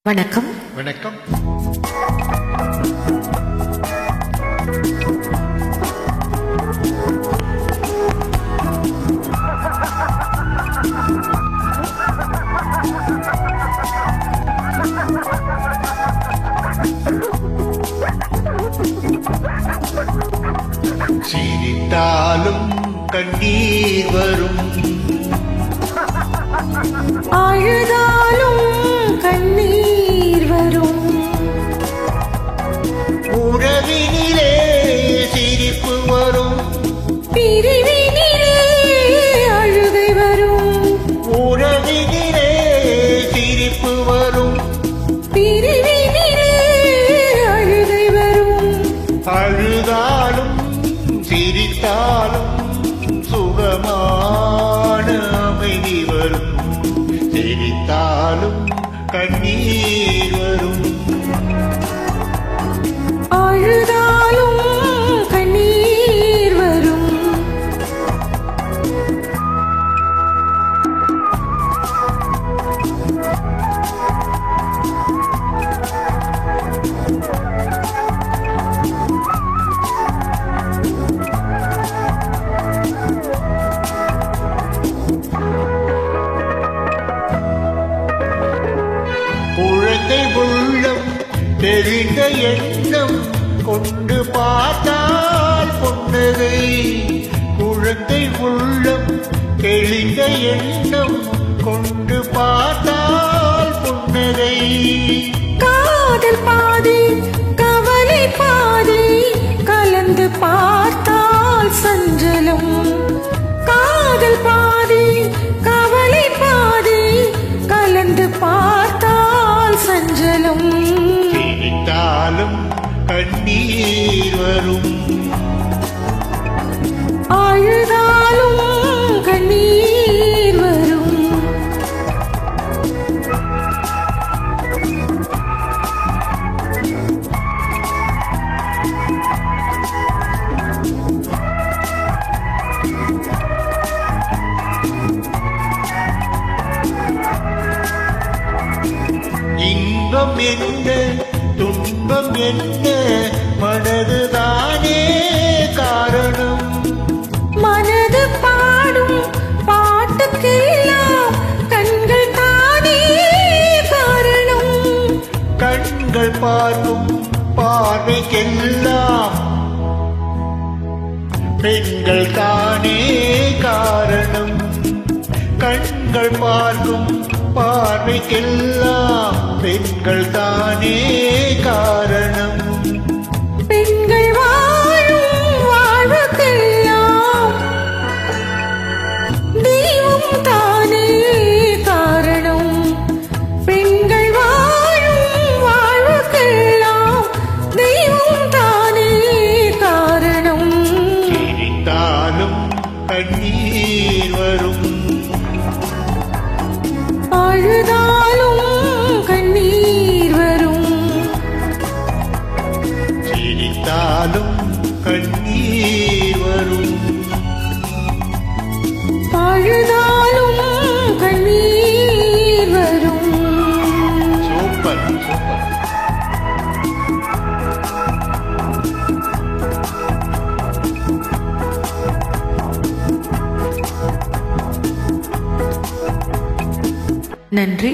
வணக்கம். வணக்கம். சிரித்தாலும் கண்ணீர் வரும், அழுதாலும் கண்ணீர் வரும். உறவினிலே சிரிப்பு வரும், பிரிவினிலே அழுகை வரும். உறவினிலே சிரிப்பு வரும், பிரிவினிலே அழுகை வரும். அழுதாலும் சிரித்தாலும் சுகமான அமைதி வரும், சிரித்தாலும் கண்ணீர் வரும். அழுதாலும் கண்ணீர் வரும். குழந்தை உள்ளம் தெரிந்த எண்ணம் கொண்டு பார்த்தால் புன்னகை, குழந்தை உள்ளம் தெளிந்த எண்ணம் கொண்டு பார்த்தால் புன்னகை. காதல் பாதி கவலை பாதி கலந்து பார்த்தால் சஞ்சலம். காதல் பாதி கவலை பாதி கலந்து பார்த்தால் சஞ்சலம். சிரித்தாலும் கண்ணீர் வரும், அழுதாலும் கண்ணீர் வரும். இன்பம் என்ன துன்பம் என்ன மனதுதானே காரணம். மனது பாடும் பாட்டுக்கெல்லாம் கண்கள் தானே காரணம். கண்கள் பார்க்கும் பார்வைக்கெல்லாம் பெண்கள் தானே காரணம். கண்கள் பார்க்கும் பார்வைக்கெல்லாம் பெண்கள் தானே காரணம். பெண்கள் வாழும் வாழ்வுக்கெல்லாம் தெய்வம் தானே காரணம். பெண்கள் வாழும் வாழ்வுக்கெல்லாம் தெய்வம் தானே காரணம். சிரித்தாலும் கண்ணீர் வரும், அழுதாலும் கண்ணீர் வரும். சிரித்தாலும் கண்ணீர் வரும். அழுதாலும் கண்ணீர் வரும். Super super. நன்றி.